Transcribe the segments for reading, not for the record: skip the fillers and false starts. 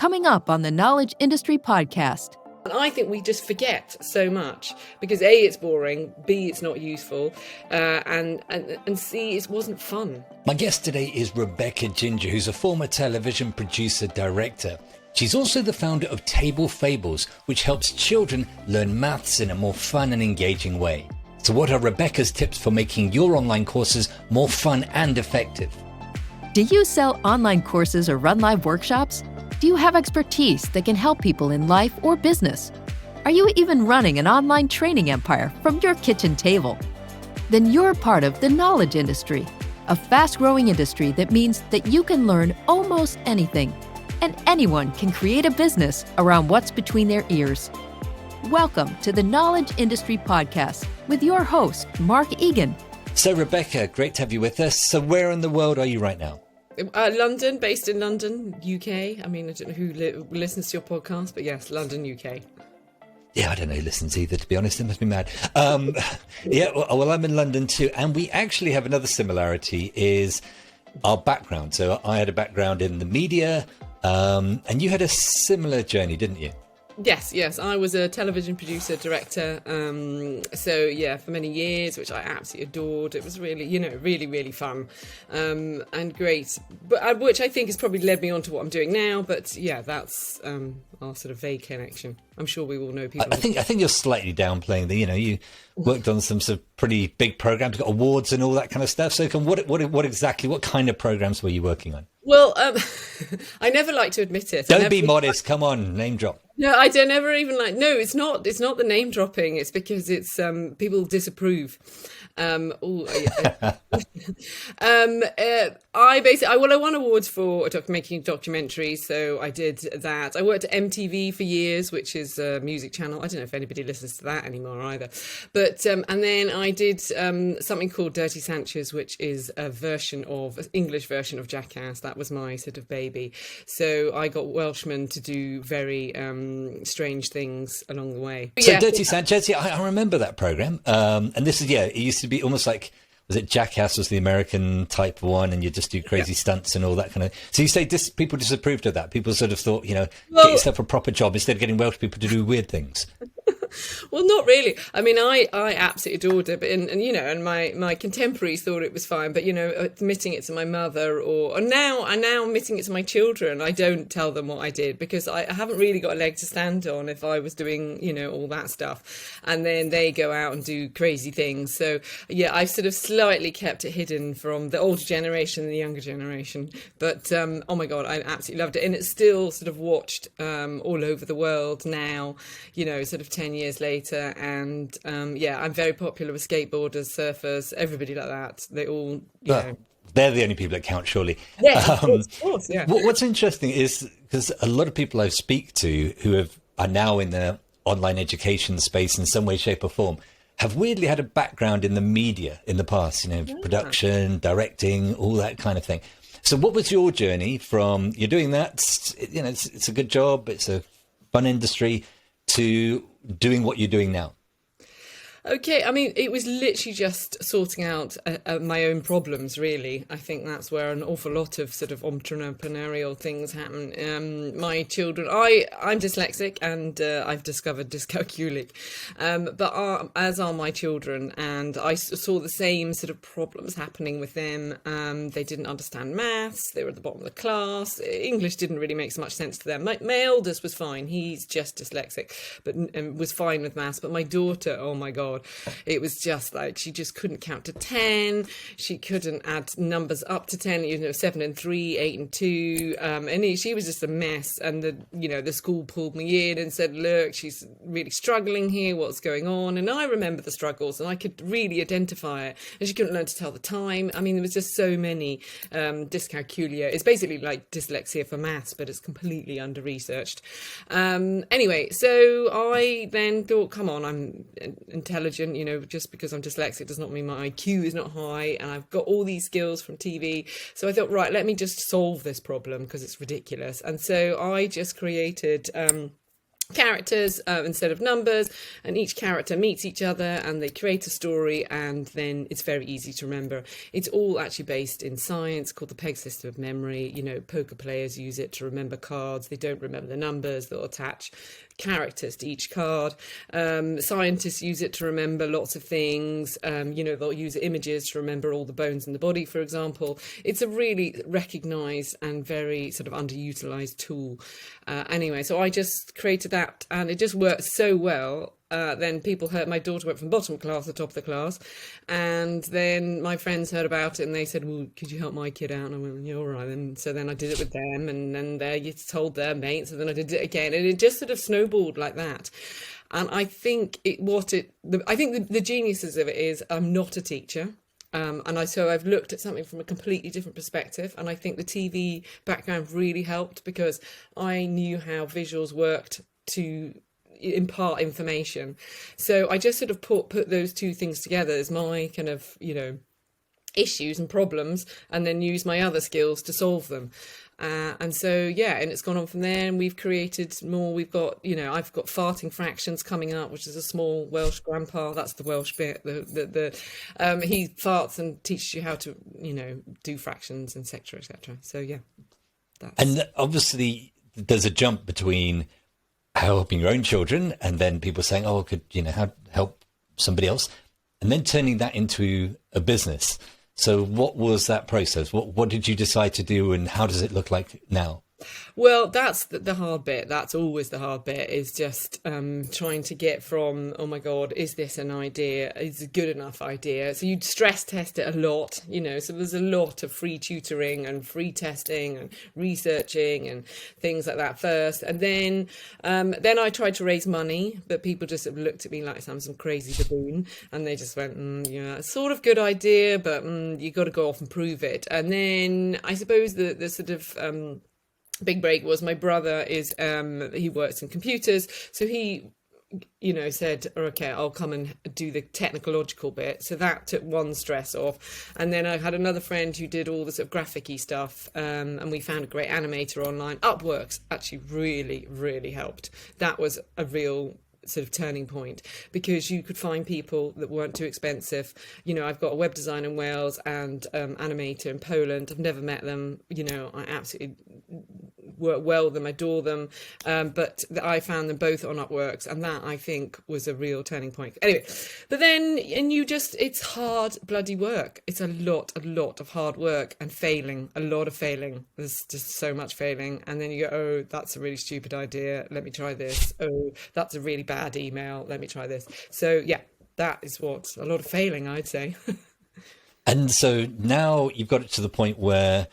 coming up on the Knowledge Industry Podcast. And I think we just forget so much because A, it's boring, B, it's not useful, and C, it wasn't fun. My guest today is Rebecca Ginger, who's a former television producer director. She's also the founder of Table Fables, which helps children learn maths in a more fun and engaging way. So what are Rebecca's tips for making your online courses more fun and effective? Do you sell online courses or run live workshops? Do you have expertise that can help people in life or business? Are you even running an online training empire from your kitchen table? Then you're part of the knowledge industry, a fast-growing industry that means that you can learn almost anything, and anyone can create a business around what's between their ears. Welcome to the Knowledge Industry Podcast with your host, Mark Egan. So Rebecca, great to have you with us. So where in the world are you right now? London, based in London, UK. I mean, I don't know who listens to your podcast, but yes, London, UK. Yeah, I don't know who listens either, to be honest. It must be mad. Well, I'm in London too. And we actually have another similarity is our background. So I had a background in the media, and you had a similar journey, didn't you? Yes. I was a television producer, director. For many years, which I absolutely adored. It was really, really fun and great. But which I think has probably led me on to what I'm doing now. But yeah, that's our sort of vague connection. I'm sure we all know people. I think you're slightly downplaying you worked on some sort of pretty big programs, got awards and all that kind of stuff. So what kind of programs were you working on? Well, I never like to admit it. Don't be modest. Come on, name drop. No, I don't ever even like. No, it's not. It's not the name dropping. It's because it's people disapprove. I won awards for making documentaries, so I did that. I worked at MTV for years, which is a music channel. I don't know if anybody listens to that anymore either. But and then I did something called Dirty Sanchez, which is an English version of Jackass. That was my sort of baby. So I got Welshmen to do very strange things along the way. So yeah. Dirty Sanchez, yeah, I remember that program. And this is, it used to be almost like, was it Jackass was the American type one, and you just do crazy stunts and all that kind of. So you say people disapproved of that. People sort of thought, get yourself a proper job instead of getting Welsh people to do weird things. Well, not really. I mean, I absolutely adored it, but and my contemporaries thought it was fine. But admitting it to my mother, or now admitting it to my children, I don't tell them what I did because I haven't really got a leg to stand on if I was doing all that stuff, and then they go out and do crazy things. So yeah, I've sort of slightly kept it hidden from the older generation and the younger generation. But oh my God, I absolutely loved it, and it's still sort of watched all over the world now. Sort of 10 years later, and I'm very popular with skateboarders, surfers, everybody like that. They all, they're the only people that count, surely. Yes, of course, yeah. What's interesting is because a lot of people I speak to who are now in the online education space in some way, shape, or form have weirdly had a background in the media in the past. Production, directing, all that kind of thing. So, what was your journey from you're doing that? It's a good job, it's a fun industry, to doing what you're doing now? Okay, I mean, it was literally just sorting out my own problems, really. I think that's where an awful lot of sort of entrepreneurial things happen. My children, I'm dyslexic and I've discovered dyscalculic, but as are my children, and I saw the same sort of problems happening with them. They didn't understand maths, they were at the bottom of the class, English didn't really make so much sense to them. My eldest was fine, he's just dyslexic, but was fine with maths, but my daughter, oh my God, it was just like she just couldn't count to 10. She couldn't add numbers up to 10, 7 and 3, 8 and 2. She was just a mess. And the school pulled me in and said, look, she's really struggling here. What's going on? And I remember the struggles and I could really identify it. And she couldn't learn to tell the time. I mean, there was just so many dyscalculia. It's basically like dyslexia for maths, but it's completely under-researched. Anyway, so I then thought, come on, I'm intelligent. Just because I'm dyslexic does not mean my IQ is not high, and I've got all these skills from TV. So I thought, right, let me just solve this problem because it's ridiculous. And so I just created characters instead of numbers, and each character meets each other and they create a story, and then it's very easy to remember. It's all actually based in science called the PEG system of memory. Poker players use it to remember cards. They don't remember the numbers. They'll attach characters to each card. Scientists use it to remember lots of things. They'll use images to remember all the bones in the body, for example. It's a really recognised and very sort of underutilised tool. Anyway, so I just created that, and it just worked so well. Then people heard, my daughter went from bottom class to top of the class, and then my friends heard about it and they said, well, could you help my kid out? And I went, yeah, all right. And so then I did it with them, and then they told their mates, and then I did it again, and it just sort of snowballed like that. And I think the geniuses of it is I'm not a teacher. So I've looked at something from a completely different perspective, and I think the TV background really helped because I knew how visuals worked to impart information. So I just sort of put those two things together as my kind of issues and problems, and then use my other skills to solve them. And it's gone on from there, and we've created more. We've got, I've got farting fractions coming up, which is a small Welsh grandpa. That's the Welsh bit. He farts and teaches you how to, do fractions, etc., etc. So yeah, and obviously there's a jump between helping your own children and then people saying, oh, could help somebody else, and then turning that into a business. So what was that process? What did you decide to do, and how does it look like now? Well, that's the hard bit. That's always the hard bit, is just trying to get from, oh my God, is this an idea? Is it a good enough idea? So you'd stress test it a lot, so there's a lot of free tutoring and free testing and researching and things like that first. And then I tried to raise money, but people just sort of looked at me like I'm some crazy baboon, and they just went, yeah, sort of good idea, but you got to go off and prove it. And then I suppose the sort of big break was my brother is he works in computers, so he said, okay, I'll come and do the technological bit. So that took one stress off. And then I had another friend who did all the sort of graphic-y stuff, and we found a great animator online. Upworks actually really, really helped. That was a real sort of turning point, because you could find people that weren't too expensive. I've got a web designer in Wales and animator in Poland. I've never met them. I absolutely work well with them, adore them, but I found them both on Upworks, and that I think was a real turning point. Anyway, but then it's hard bloody work. It's a lot of hard work and failing, a lot of failing. There's just so much failing, and then you go, oh, that's a really stupid idea, let me try this. Oh, that's a really bad email, let me try this. So yeah, that is what a lot of failing, I'd say. And so now you've got it to the point where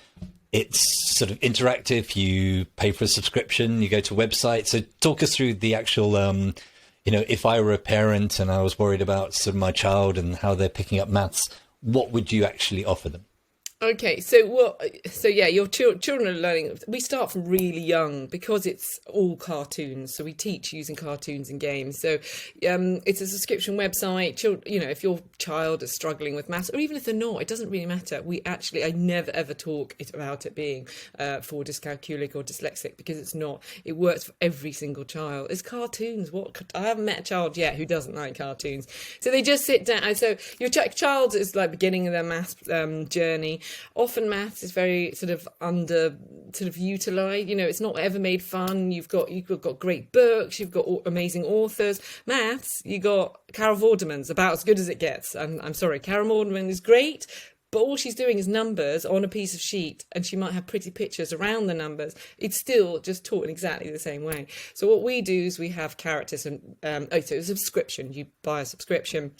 it's sort of interactive. You pay for a subscription, you go to a website. So talk us through the actual, if I were a parent and I was worried about sort of my child and how they're picking up maths, what would you actually offer them? Okay, so your children are learning. We start from really young because it's all cartoons. So we teach using cartoons and games. So it's a subscription website. If your child is struggling with maths, or even if they're not, it doesn't really matter. I never ever talk about it being for dyscalculic or dyslexic, because it's not. It works for every single child. It's cartoons. I haven't met a child yet who doesn't like cartoons. So they just sit down. So your child is like beginning of their maths journey. Often maths is very sort of utilised. It's not ever made fun. You've got great books. You've got amazing authors. Maths, you got Carol Vorderman's about as good as it gets. I'm sorry, Carol Vorderman is great, but all she's doing is numbers on a piece of sheet, and she might have pretty pictures around the numbers. It's still just taught in exactly the same way. So what we do is we have characters, and so it's a subscription. You buy a subscription.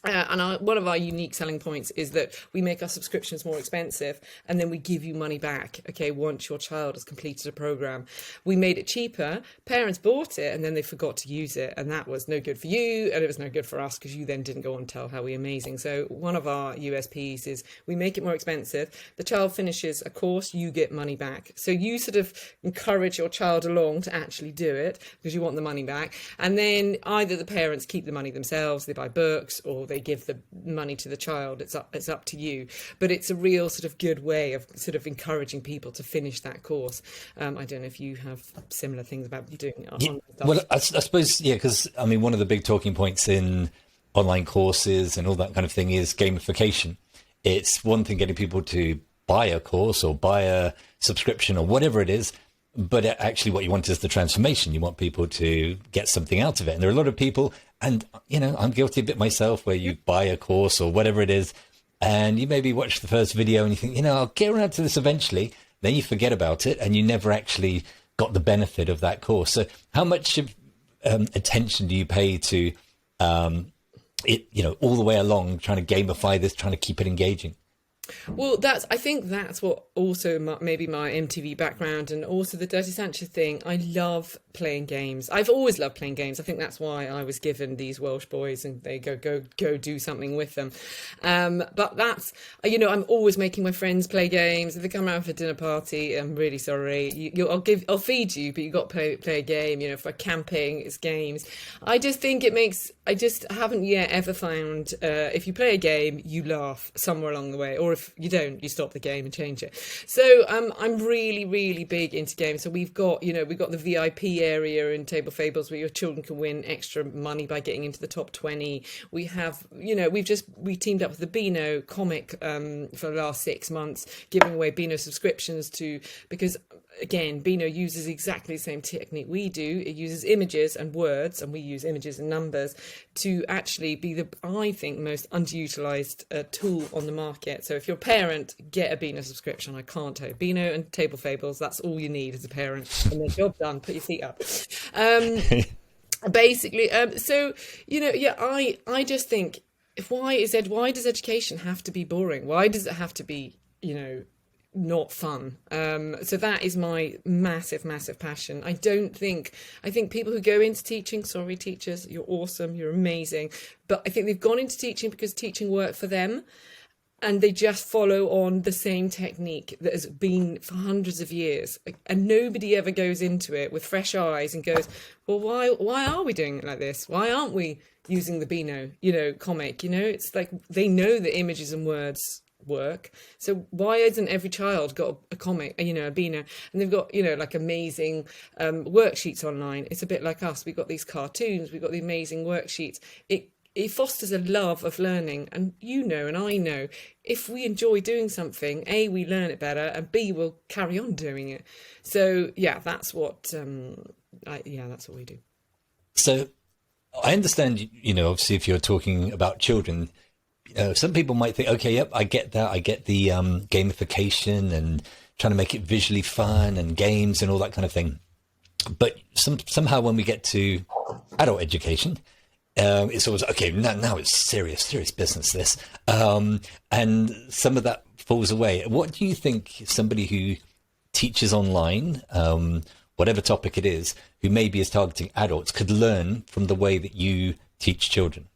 One of our unique selling points is that we make our subscriptions more expensive, and then we give you money back, okay, once your child has completed a program. We made it cheaper. Parents bought it, and then they forgot to use it, and that was no good for you, and it was no good for us, because you then didn't go on and tell how we're amazing. So one of our USPs is we make it more expensive. The child finishes a course, you get money back. So you sort of encourage your child along to actually do it, because you want the money back. And then either the parents keep the money themselves, they buy books, or they give the money to the child. It's up to you. But it's a real sort of good way of sort of encouraging people to finish that course. I don't know if you have similar things about doing it. Yeah, well, I suppose, yeah, because I mean, one of the big talking points in online courses and all that kind of thing is gamification. It's one thing getting people to buy a course or buy a subscription or whatever it is, but actually what you want is the transformation. You want people to get something out of it. And there are a lot of people, and, you know, I'm guilty of it myself, where you buy a course or whatever it is, and you maybe watch the first video and you think, you know, I'll get around to this eventually. Then you forget about it and you never actually got the benefit of that course. So how much attention do you pay to it, you know, all the way along, trying to gamify this, trying to keep it engaging? Well, I think that's what also maybe my MTV background, and also the Dirty Sanchez thing. I love playing games. I've always loved playing games. I think that's why I was given these Welsh boys, and they go do something with them. But that's, you know, I'm always making my friends play games. If they come around for a dinner party, I'm really sorry. I'll feed you, but you got to play a game. You know, for camping, it's games. I just think it makes. I just haven't yet ever found if you play a game, you laugh somewhere along the way, or if you don't, you stop the game and change it. So I'm really, really big into games. So we've got the VIP area in Table Fables where your children can win extra money by getting into the top 20. We have, you know, we teamed up with the Beano comic for the last 6 months, giving away Beano subscriptions because again, Beano uses exactly the same technique we do. It uses images and words, and we use images and numbers to actually be I think, most underutilized tool on the market. So if you're a parent, get a Beano subscription. I can't tell you. Beano and Table Fables, that's all you need as a parent. And then job done, put your feet up. Basically, so, you know, yeah, I just think, why does education have to be boring? Why does it have to be, you know, not fun? So that is my massive passion. I think people who go into teaching, sorry teachers, you're awesome, you're amazing, but I think they've gone into teaching because teaching worked for them, and they just follow on the same technique that has been for hundreds of years, and nobody ever goes into it with fresh eyes and goes, well, why are we doing it like this? Why aren't we using the Beano, you know, comic? You know, it's like they know that images and words work, so why isn't every child got a comic, you know, a Beano, and they've got, you know, like amazing worksheets online? It's a bit like us. We've got these cartoons, we've got the amazing worksheets. It fosters a love of learning, and you know, and I know, if we enjoy doing something, A, we learn it better, and B, we'll carry on doing it. So yeah, that's what that's what we do. So I understand, you know, obviously if you're talking about children, some people might think, okay, yep, I get that. I get the gamification and trying to make it visually fun and games and all that kind of thing. But somehow when we get to adult education, it's always, okay, now it's serious business, this. And some of that falls away. What do you think somebody who teaches online, whatever topic it is, who maybe is targeting adults, could learn from the way that you teach children?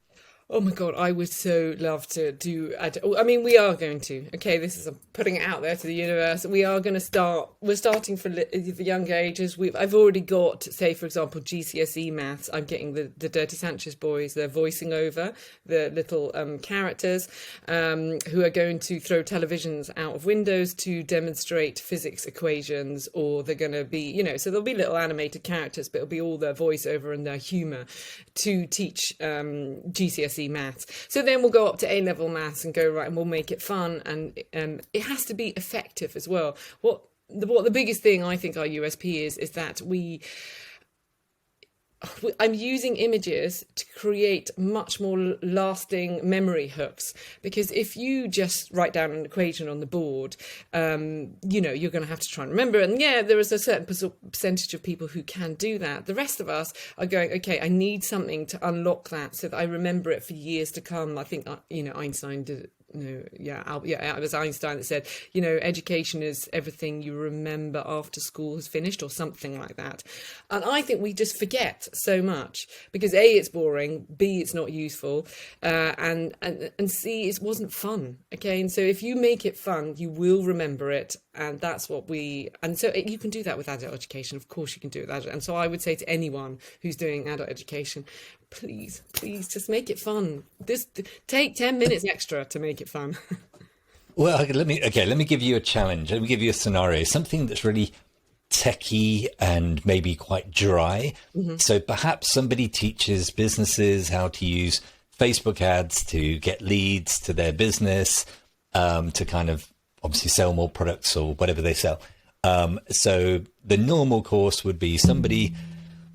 Oh my God, I would so love to do. I mean, we are going to. Okay, this is, I'm putting it out there to the universe. We are going to start. We're starting for the younger ages. I've already got, say, for example, GCSE maths. I'm getting the Dirty Sanchez boys. They're voicing over the little characters who are going to throw televisions out of windows to demonstrate physics equations, or they're going to be, you know, so there'll be little animated characters, but it'll be all their voiceover and their humour to teach GCSE maths. So then we'll go up to A-level maths and go, right, and we'll make it fun, and it has to be effective as well. What the biggest thing I think our USP is that I'm using images to create much more lasting memory hooks, because if you just write down an equation on the board, you know, you're going to have to try and remember. And yeah, there is a certain percentage of people who can do that. The rest of us are going, okay, I need something to unlock that so that I remember it for years to come. I think, you know, Einstein did it. No, it was Einstein that said, you know, education is everything you remember after school has finished, or something like that. And I think we just forget so much because A, it's boring, B, it's not useful, and C, it wasn't fun. Okay, and so if you make it fun, you will remember it, and that's what you can do that with adult education. Of course, you can do it with adult. And so I would say to anyone who's doing adult education, please just make it fun. Take 10 minutes extra to make it fun. Well, let me give you a challenge. Let me give you a scenario, something that's really techie and maybe quite dry. So perhaps somebody teaches businesses how to use Facebook ads to get leads to their business, to kind of obviously sell more products or whatever they sell. So the normal course would be somebody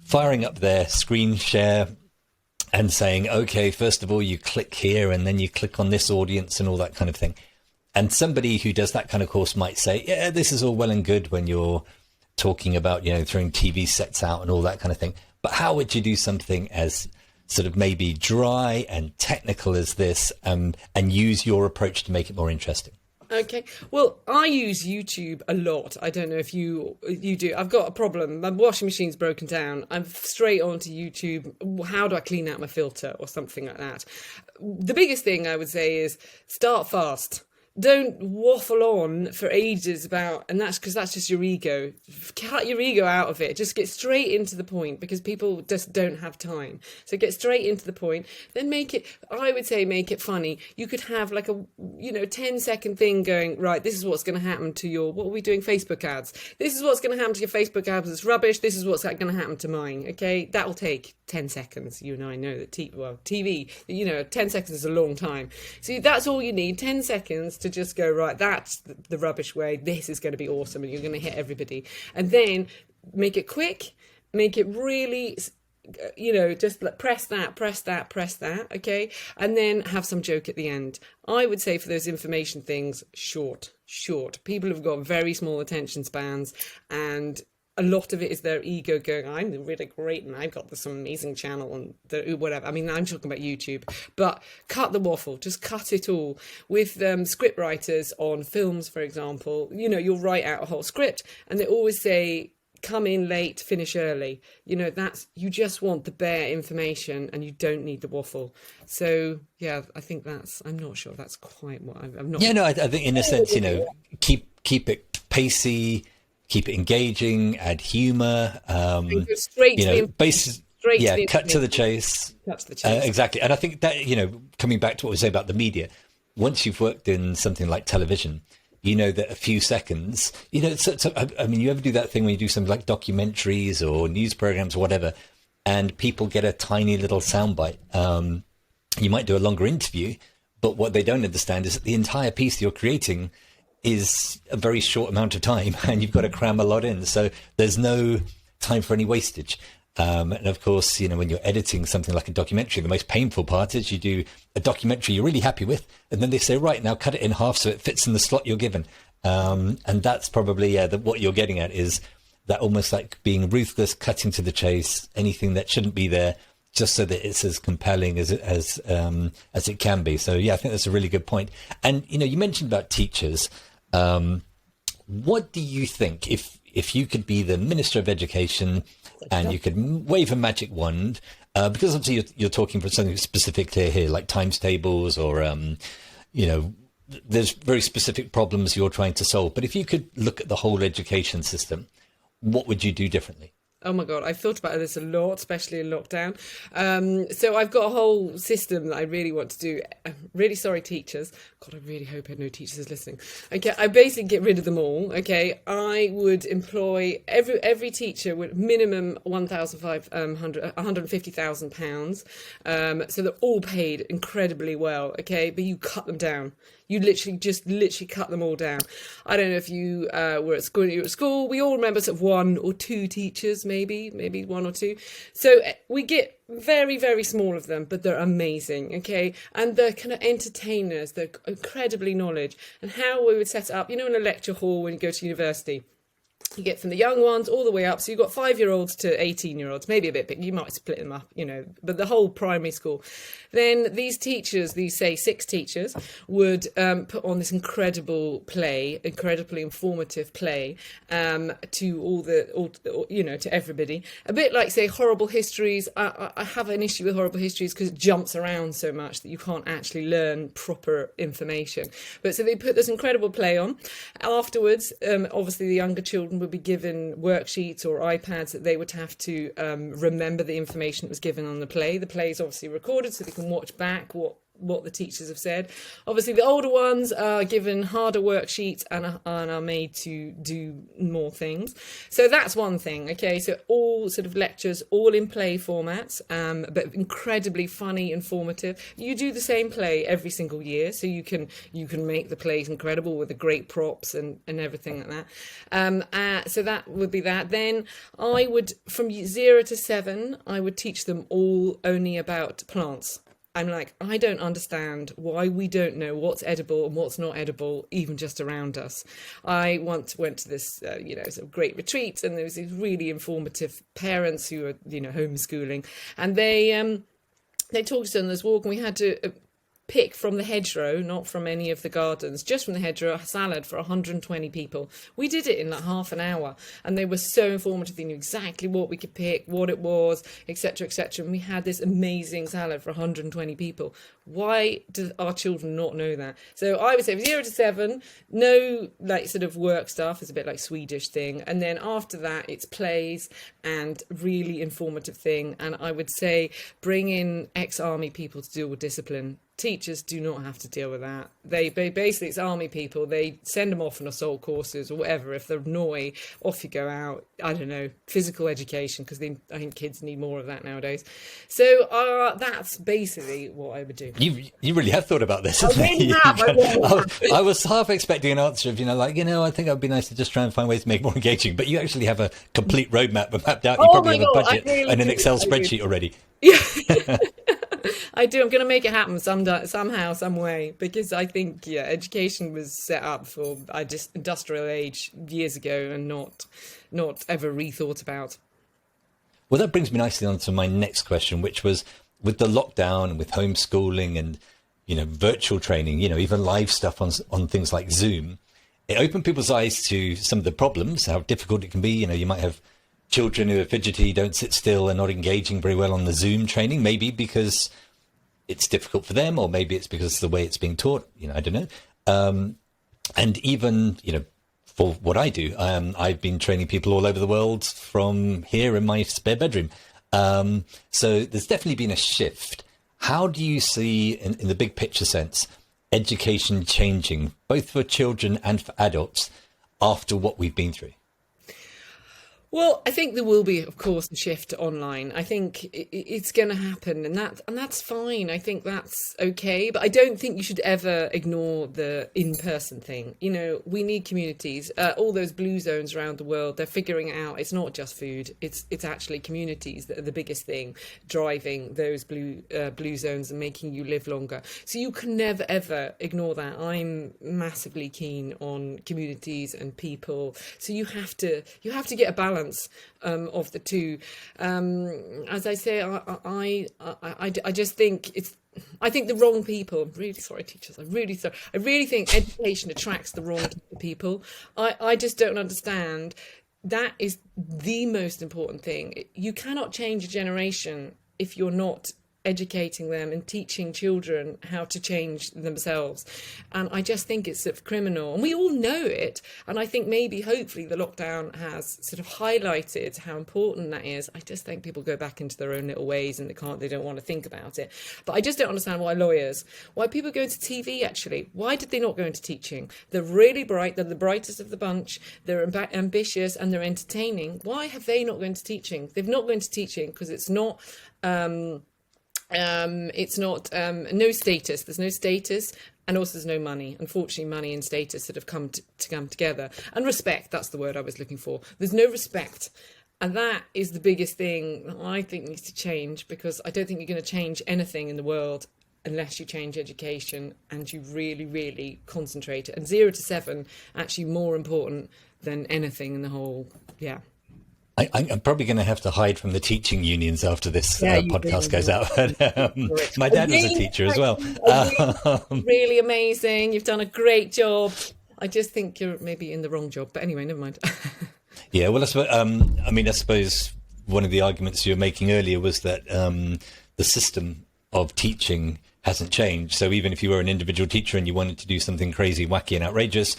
firing up their screen share and saying, okay, first of all, you click here and then you click on this audience and all that kind of thing. And somebody who does that kind of course might say, yeah, this is all well and good when you're talking about, throwing TV sets out and all that kind of thing. But how would you do something as sort of maybe dry and technical as this, and use your approach to make it more interesting? Okay. Well, I use YouTube a lot. I don't know if you do. I've got a problem. My washing machine's broken down. I'm straight onto YouTube. How do I clean out my filter or something like that? The biggest thing I would say is start fast. Don't waffle on for ages about, and that's because that's just your ego. Cut your ego out of it. Just get straight into the point, because people just don't have time. So get straight into the point. Then make it funny. You could have like a 10-second thing going, right, this is what's going to happen to your, what are we doing, Facebook ads. This is what's going to happen to your Facebook ads. It's rubbish. This is what's going to happen to mine. Okay, that'll take 10 seconds. You and I know that TV, 10 seconds is a long time. So that's all you need, 10 seconds to just go, right, that's the rubbish way, this is going to be awesome, and you're going to hit everybody. And then make it quick, make it really, just like press that, okay? And then have some joke at the end. I would say for those information things, short. People have got very small attention spans, and a lot of it is their ego going, I'm really great and I've got some amazing channel and whatever. I mean, I'm talking about YouTube, but cut the waffle, just cut it all. With script writers on films, for example, you'll write out a whole script and they always say, come in late, finish early. You just want the bare information and you don't need the waffle. So yeah, I think I'm not sure that's quite what I'm not. Yeah, no, I think in a sense, keep it pacey, keep it engaging, add humour, cut to the chase. Exactly. And I think that, coming back to what we say about the media, once you've worked in something like television, that a few seconds, you ever do that thing when you do something like documentaries or news programs or whatever, and people get a tiny little soundbite. You might do a longer interview, but what they don't understand is that the entire piece you're creating is a very short amount of time and you've got to cram a lot in. So there's no time for any wastage. And of course, when you're editing something like a documentary, the most painful part is you do a documentary you're really happy with, and then they say, right, now cut it in half so it fits in the slot you're given. And that's probably, what you're getting at is that almost like being ruthless, cutting to the chase, anything that shouldn't be there, just so that it's as compelling as it can be. So yeah, I think that's a really good point. And, you mentioned about teachers. What do you think if you could be the Minister of Education and you could wave a magic wand, because obviously you're talking for something specific here, like times tables or, there's very specific problems you're trying to solve. But if you could look at the whole education system, what would you do differently? Oh my God, I've thought about this a lot, especially in lockdown. So I've got a whole system that I really want to do. I'm really sorry, teachers. God, I really hope no teachers is listening. Okay, I basically get rid of them all. Okay, I would employ every teacher with minimum £150,000. So they're all paid incredibly well. Okay, but you cut them down. You literally cut them all down. I don't know if you were at school. You're at school. We all remember sort of one or two teachers, maybe one or two. So we get very, very small of them, but they're amazing. Okay, and they're kind of entertainers. They're incredibly knowledge. And how we would set it up, in a lecture hall when you go to university. You get from the young ones all the way up. So you've got 5-year-olds to 18-year-olds, maybe a bit big. You might split them up, but the whole primary school. Then these teachers, say 6 teachers, would put on this incredibly informative play to everybody. A bit like, say, horrible histories. I have an issue with horrible histories because it jumps around so much that you can't actually learn proper information. But so they put this incredible play on. Afterwards, obviously the younger children would be given worksheets or iPads that they would have to remember the information that was given on the play. The play is obviously recorded so they can watch back what the teachers have said. Obviously, the older ones are given harder worksheets and are made to do more things. So that's one thing. Okay, so all sort of lectures, all in play formats, but incredibly funny, informative. You do the same play every single year, so you can make the plays incredible with the great props and everything like that. So that would be that. Then I would, from 0 to 7, I would teach them all only about plants. I'm like, I don't understand why we don't know what's edible and what's not edible, even just around us. I once went to this, sort of great retreat, and there was these really informative parents who were, homeschooling, and they talked to us on this walk, and we had to pick from the hedgerow, not from any of the gardens, just from the hedgerow, a salad for 120 people. We did it in like half an hour, and they were so informative. They knew exactly what we could pick, what it was, etc., etc. And we had this amazing salad for 120 people. Why do our children not know that? So I would say 0 to 7, no like sort of work stuff. It's a bit like Swedish thing. And then after that, it's plays and really informative thing. And I would say bring in ex-army people to deal with discipline. Teachers do not have to deal with that. They basically, it's army people. They send them off on assault courses or whatever. If they're naughty, off you go out. I don't know, physical education, because I think kids need more of that nowadays. So that's basically what I would do. You really have thought about this. I was half expecting an answer of, I think it would be nice to just try and find ways to make it more engaging. But you actually have a complete roadmap mapped out. You probably have a budget and an Excel spreadsheet already. Yeah. I do. I'm going to make it happen somehow, some way, because I think, education was set up for industrial age years ago and not ever rethought about. Well, that brings me nicely on to my next question, which was with the lockdown and with homeschooling and, virtual training, even live stuff on things like Zoom, it opened people's eyes to some of the problems, how difficult it can be. You might have children who are fidgety, don't sit still, and not engaging very well on the Zoom training, maybe because it's difficult for them, or maybe it's because of the way it's being taught, I don't know. And even, for what I do, I've been training people all over the world from here in my spare bedroom. So there's definitely been a shift. How do you see, in the big picture sense, education changing, both for children and for adults, after what we've been through? Well, I think there will be, of course, a shift to online. I think it's going to happen, and that's fine. I think that's okay, but I don't think you should ever ignore the in-person thing. We need communities. All those blue zones around the world, they're figuring out it's not just food. It's actually communities that are the biggest thing driving those blue zones and making you live longer. So you can never ever ignore that. I'm massively keen on communities and people. So you have to get a balance of the two. As I say, I just think I think the wrong people. I'm really sorry, teachers. I'm really sorry. I really think education attracts the wrong people. I just don't understand. That is the most important thing. You cannot change a generation if you're not educating them and teaching children how to change themselves. And I just think it's sort of criminal, and we all know it. And I think hopefully the lockdown has sort of highlighted how important that is. I just think people go back into their own little ways and they don't want to think about it. But I just don't understand why people go into TV actually. Why did they not go into teaching? They're really bright, they're the brightest of the bunch, they're ambitious and they're entertaining. Why have they not gone into teaching? They've not gone into teaching because it's not no status. There's no status, and also there's no money. Unfortunately, money and status sort of come together. And respect, that's the word I was looking for. There's no respect. And that is the biggest thing that I think needs to change, because I don't think you're going to change anything in the world unless you change education and you really, really concentrate. And 0 to 7, actually more important than anything in the whole, I'm probably going to have to hide from the teaching unions after this podcast goes out. My dad was a teacher as well. Really amazing. You've done a great job. I just think you're maybe in the wrong job. But anyway, never mind. Yeah, well, I suppose one of the arguments you were making earlier was that the system of teaching hasn't changed. So even if you were an individual teacher and you wanted to do something crazy, wacky and outrageous,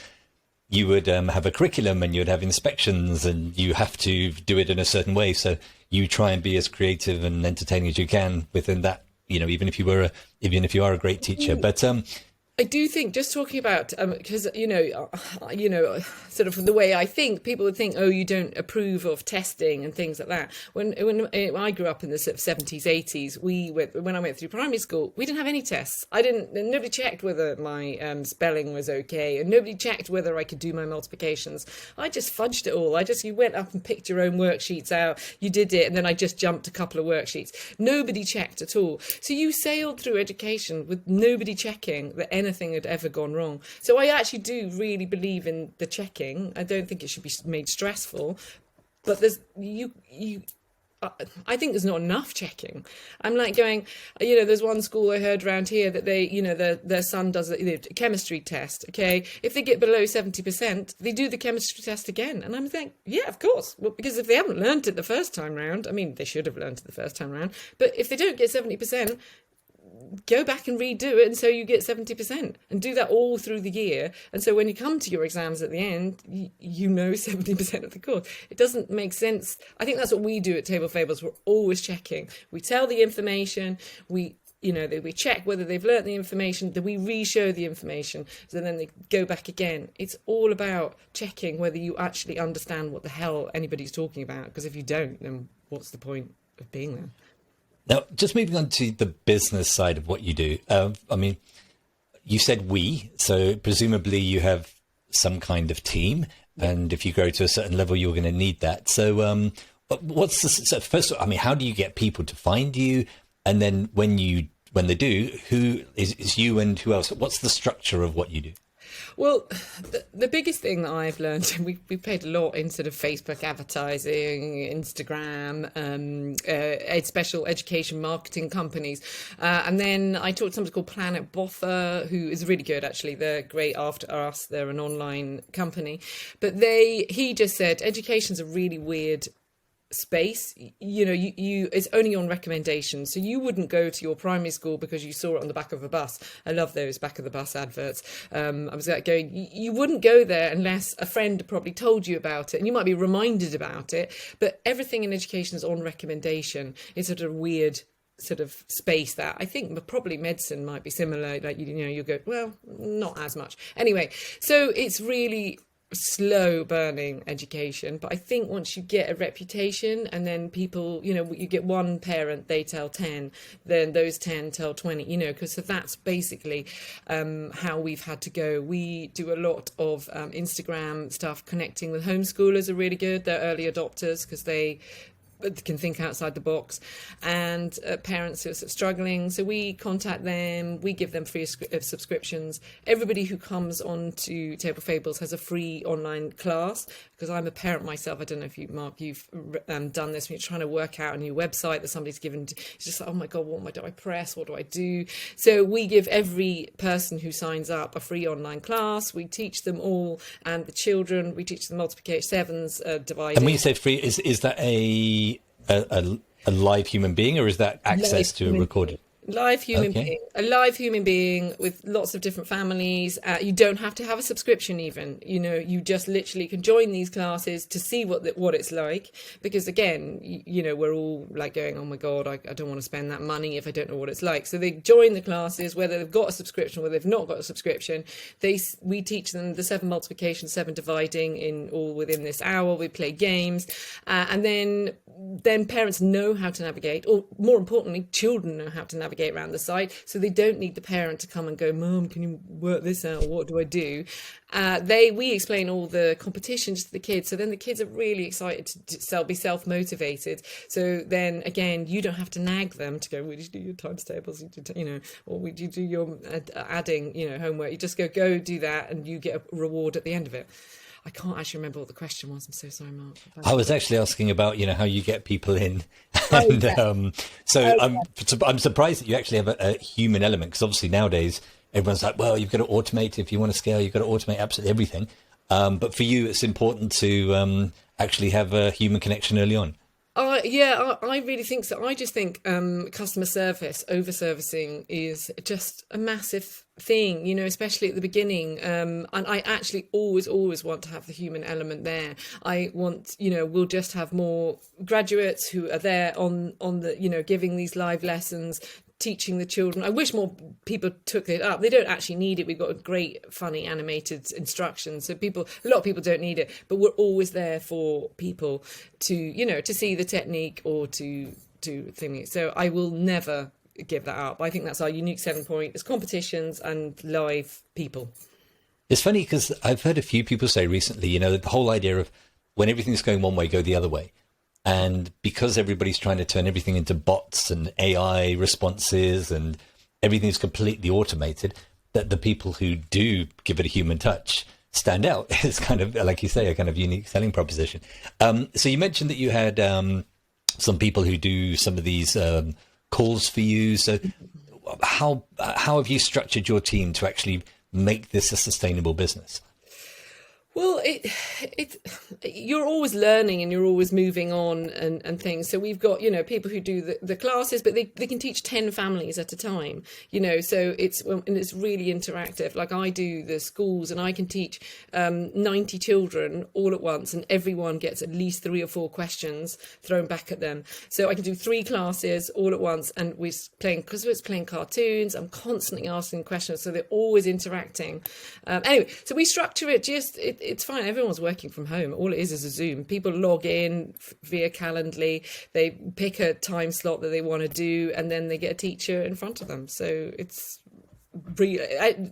you would have a curriculum and you'd have inspections and you have to do it in a certain way. So you try and be as creative and entertaining as you can within that, even if you are a great teacher. But I do think, just talking about, because, sort of the way I think, people would think, oh, you don't approve of testing and things like that. When I grew up in the sort of 70s, 80s, when I went through primary school, we didn't have any tests. Nobody checked whether my spelling was okay, and nobody checked whether I could do my multiplications. I just fudged it all. You went up and picked your own worksheets out, you did it, and then I just jumped a couple of worksheets. Nobody checked at all. So you sailed through education with nobody checking that anything had ever gone wrong. So I actually do really believe in the checking. I don't think it should be made stressful, but I think there's not enough checking. I'm like going, there's one school I heard around here that they, their son does a chemistry test. Okay, if they get below 70%, they do the chemistry test again. And I'm thinking, yeah, of course. Well, because if they haven't learned it the first time round, they should have learned it the first time round. But if they don't get 70%, go back and redo it, and so you get 70%, and do that all through the year. And so when you come to your exams at the end, 70% of the course. It doesn't make sense. I think that's what we do at Table Fables. We're always checking. We tell the information, we check whether they've learnt the information, then we re-show the information, so then they go back again. It's all about checking whether you actually understand what the hell anybody's talking about, because if you don't, then what's the point of being there? Now, just moving on to the business side of what you do. You said we, so presumably you have some kind of team, and if you grow to a certain level, you're going to need that. So first of all, how do you get people to find you? And then when they do, who is you and who else? What's the structure of what you do? Well, the biggest thing that I've learned, and we paid a lot in sort of Facebook advertising, Instagram, special education marketing companies. And then I talked to somebody called Planet Boffer, who is really good, actually. They're great after us. They're an online company. But he just said, education's a really weird space. It's only on recommendation, so you wouldn't go to your primary school because you saw it on the back of a bus. I love those back of the bus adverts. I was like going, you wouldn't go there unless a friend probably told you about it, and you might be reminded about it, but everything in education is on recommendation. It's sort of a weird sort of space that I think probably medicine might be similar, like you go, well, not as much anyway. So it's really slow burning education, but I think once you get a reputation, and then people, you get one parent, they tell 10, then those 10 tell 20, because so that's basically how we've had to go. We do a lot of Instagram stuff. Connecting with homeschoolers are really good. They're early adopters because they can think outside the box, and parents who are struggling. So we contact them, we give them free subscriptions. Everybody who comes on to Table Fables has a free online class, because I'm a parent myself. I don't know if you, Mark, you've done this when you're trying to work out a new website that somebody's given to, it's just like, oh my God, what do I press? What do I do? So we give every person who signs up a free online class. We teach them all, and the children, we teach them multiplication, sevens, dividing. And when you say free, is that a live human being, or is that access to a recorded? Live human being, a live human being with lots of different families. You don't have to have a subscription even, you just literally can join these classes to see what it's like, because again, we're all like going, oh my God, I don't want to spend that money if I don't know what it's like. So they join the classes, whether they've got a subscription, whether they've not got a subscription. We teach them the 7 multiplication, 7 dividing in all within this hour. We play games, and then parents know how to navigate, or more importantly, children know how to navigate around the site, so they don't need the parent to come and go, Mum, can you work this out? What do I do? We explain all the competitions to the kids, so then the kids are really excited to be self-motivated. So then again, you don't have to nag them to go, well, did you do your times tables, or would you do your adding, homework? You just go do that, and you get a reward at the end of it. I can't actually remember what the question was. I'm so sorry, Mark. I was actually asking about, how you get people in. And I'm surprised that you actually have a human element, because obviously nowadays everyone's like, well, you've got to automate. If you want to scale, you've got to automate absolutely everything. But for you, it's important to actually have a human connection early on. I really think so. I just think customer service, over servicing is just a massive thing, especially at the beginning. And I actually always want to have the human element there. I want, we'll just have more graduates who are there on the, giving these live lessons, teaching the children. I wish more people took it up. They don't actually need it. We've got a great, funny, animated instructions. So a lot of people don't need it, but we're always there for people to see the technique or to thing it. So I will never give that up. I think that's our unique selling point is competitions and live people. It's funny because I've heard a few people say recently, the whole idea of when everything's going one way, go the other way. And because everybody's trying to turn everything into bots and AI responses and everything's completely automated, that the people who do give it a human touch stand out. It's kind of, like you say, a kind of unique selling proposition. So you mentioned that you had some people who do some of these calls for you. So how have you structured your team to actually make this a sustainable business? Well, you're always learning and you're always moving on and things. So we've got, people who do the classes, but they can teach 10 families at a time, so it's really interactive. Like I do the schools and I can teach 90 children all at once and everyone gets at least 3 or 4 questions thrown back at them. So I can do 3 classes all at once and because we're playing cartoons, I'm constantly asking questions. So they're always interacting. Anyway, so we structure it it's fine. Everyone's working from home. All it is a Zoom. People log in via Calendly. They pick a time slot that they want to do, and then they get a teacher in front of them. So it's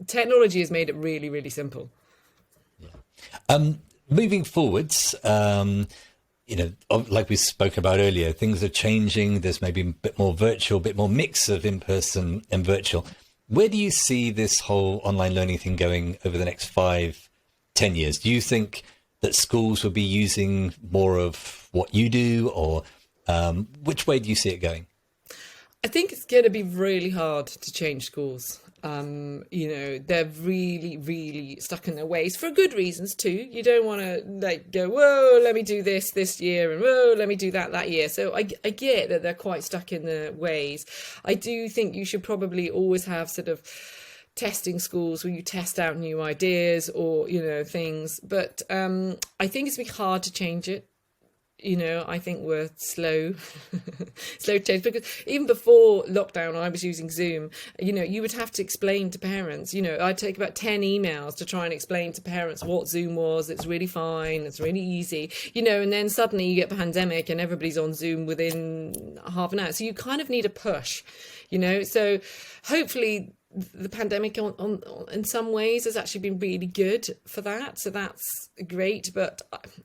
technology has made it really, really simple. Yeah. Moving forwards, like we spoke about earlier, things are changing. There's maybe a bit more virtual, a bit more mix of in-person and virtual. Where do you see this whole online learning thing going over the next 5-10 years? Do you think that schools will be using more of what you do, or which way do you see it going? I think it's going to be really hard to change schools. They're really, really stuck in their ways for good reasons too. You don't want to go, whoa, let me do this year, and whoa, let me do that year. So I get that they're quite stuck in their ways. I do think you should probably always have sort of testing schools where you test out new ideas or things, but I think it's been hard to change it. I think we're slow to change, because even before lockdown I was using Zoom. You would have to explain to parents, I'd take about 10 emails to try and explain to parents what Zoom was. It's really fine, it's really easy, and then suddenly you get a pandemic and everybody's on Zoom within half an hour, so you kind of need a push, so hopefully the pandemic on in some ways has actually been really good for that, so that's great. But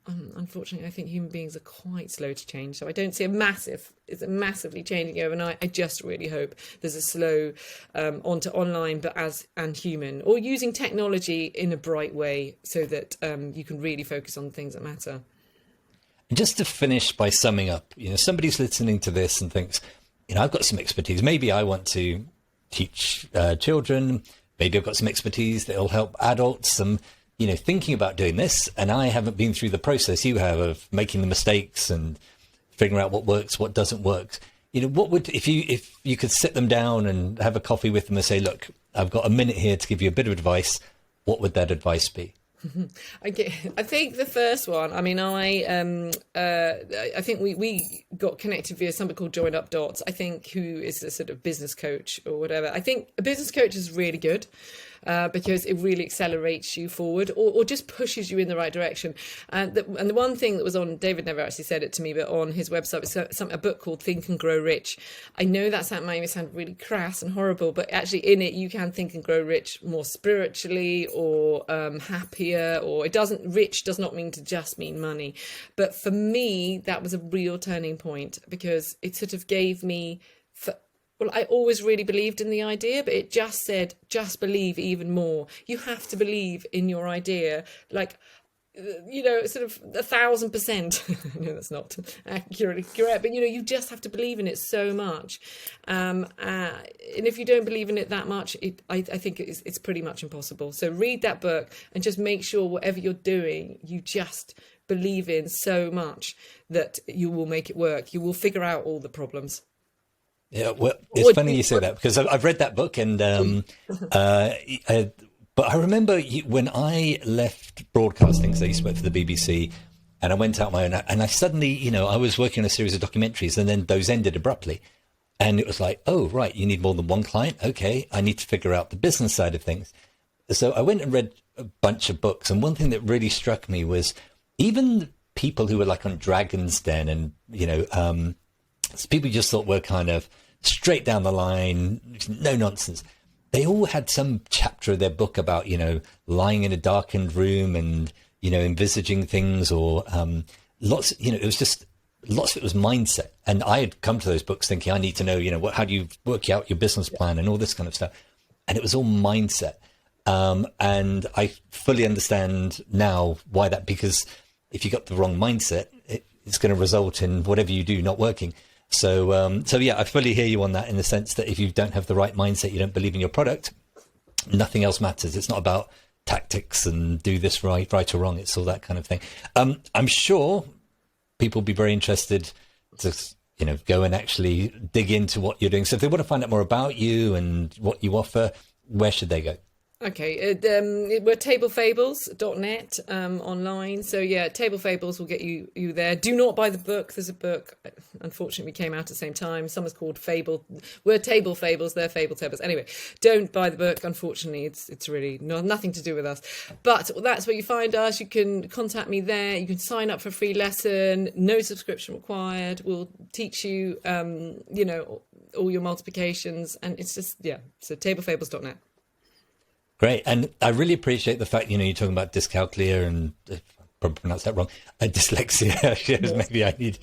unfortunately I think human beings are quite slow to change, so I don't see it's massively changing overnight. I just really hope there's a slow onto online, but and human, or using technology in a bright way so that you can really focus on things that matter. Just to finish by summing up, somebody's listening to this and thinks, I've got some expertise, maybe I want to teach children, maybe I've got some expertise that'll help adults. Thinking about doing this, and I haven't been through the process you have of making the mistakes and figuring out what works, what doesn't work. What would, if you could sit them down and have a coffee with them and say, look, I've got a minute here to give you a bit of advice, what would that advice be? I think the first one, I think we got connected via somebody called Join Up Dots, I think, who is a sort of business coach or whatever. I think a business coach is really good. Because it really accelerates you forward, or just pushes you in the right direction. And the one thing that was on, David never actually said it to me, but on his website was a book called Think and Grow Rich. I know that might sound really crass and horrible, but actually in it you can think and grow rich more spiritually, or happier, or rich does not mean to just mean money. But for me, that was a real turning point, because it sort of gave me... Well, I always really believed in the idea, but it just said, just believe even more. You have to believe in your idea, sort of 1,000%. No, that's not accurately correct, but you just have to believe in it so much. And if you don't believe in it that much, I think it's pretty much impossible. So read that book and just make sure whatever you're doing, you just believe in so much that you will make it work. You will figure out all the problems. Yeah, well, it's funny you say that, because I've read that book, and but I remember when I left broadcasting, so I used to work for the BBC, and I went out my own, and I suddenly, I was working on a series of documentaries, and then those ended abruptly. And it was like, oh, right, you need more than one client? Okay, I need to figure out the business side of things. So I went and read a bunch of books, and one thing that really struck me was even people who were like on Dragon's Den and, people you just thought were kind of straight down the line, no nonsense. They all had some chapter of their book about, lying in a darkened room and, envisaging things, or lots, it was just, lots of it was mindset. And I had come to those books thinking, I need to know, how do you work out your business plan and all this kind of stuff. And it was all mindset. And I fully understand now why because if you got the wrong mindset, it's going to result in whatever you do not working. So yeah, I fully hear you on that, in the sense that if you don't have the right mindset, you don't believe in your product, nothing else matters. It's not about tactics and do this right or wrong. It's all that kind of thing. I'm sure people will be very interested to, go and actually dig into what you're doing. So if they want to find out more about you and what you offer, where should they go? Okay, we're tablefables.net online. So yeah, Table Fables will get you there. Do not buy the book. There's a book, unfortunately, came out at the same time. Some is called Fable. We're Table Fables. They're Fable Tables. Anyway, don't buy the book. Unfortunately, it's really nothing to do with us. But that's where you find us. You can contact me there. You can sign up for a free lesson. No subscription required. We'll teach you, all your multiplications. And it's just, so tablefables.net. Great. And I really appreciate the fact, you're talking about dyscalculia and probably pronounced that wrong, dyslexia. Maybe I need,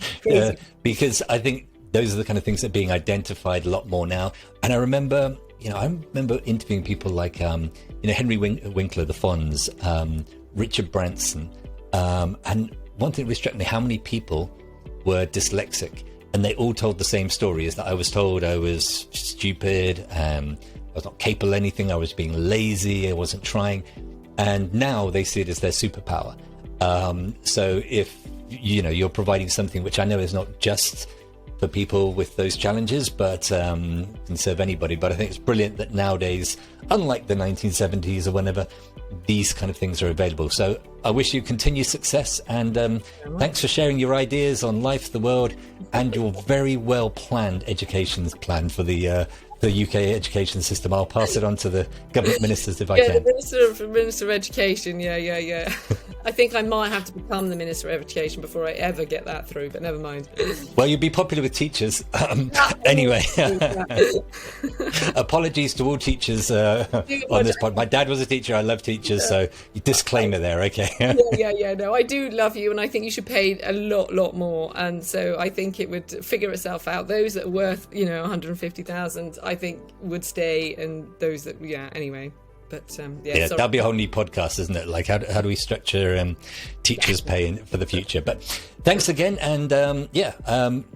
because I think those are the kind of things that are being identified a lot more now. And I remember, interviewing people like, Henry Winkler, the Fonz, Richard Branson. And one thing that really struck me, how many people were dyslexic, and they all told the same story, is that I was told I was stupid, I was not capable of anything. I was being lazy. I wasn't trying. And now they see it as their superpower. So if, you're providing something which I know is not just for people with those challenges, but can serve anybody. But I think it's brilliant that nowadays, unlike the 1970s or whenever, these kind of things are available. So I wish you continued success, and thanks for sharing your ideas on life, the world, and your very well planned education plan for the UK education system. I'll pass it on to the government ministers if I can. The Minister of Education. Yeah. I think I might have to become the Minister of Education before I ever get that through, but never mind. Well, you'd be popular with teachers. Anyway, apologies to all teachers on this pod. My dad was a teacher. I love teachers, so disclaimer there, okay? Yeah. No, I do love you, and I think you should pay a lot more. And so I think it would figure itself out. Those that are worth, 150,000, I think would stay, and those that, anyway. But that'll be a whole new podcast, isn't it? Like how do we structure teachers' pay for the future? But thanks again, and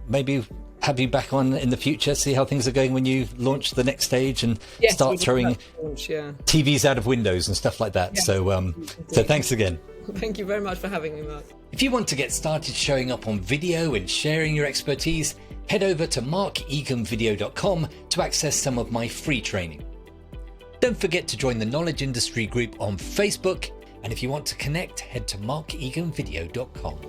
maybe have you back on in the future, see how things are going when you launch the next stage and start throwing TVs out of windows and stuff like that. So thanks again. Thank you very much for having me, Mark. If you want to get started showing up on video and sharing your expertise, head over to markeganvideo.com to access some of my free training. Don't forget to join the Knowledge Industry group on Facebook, and if you want to connect, head to markeganvideo.com.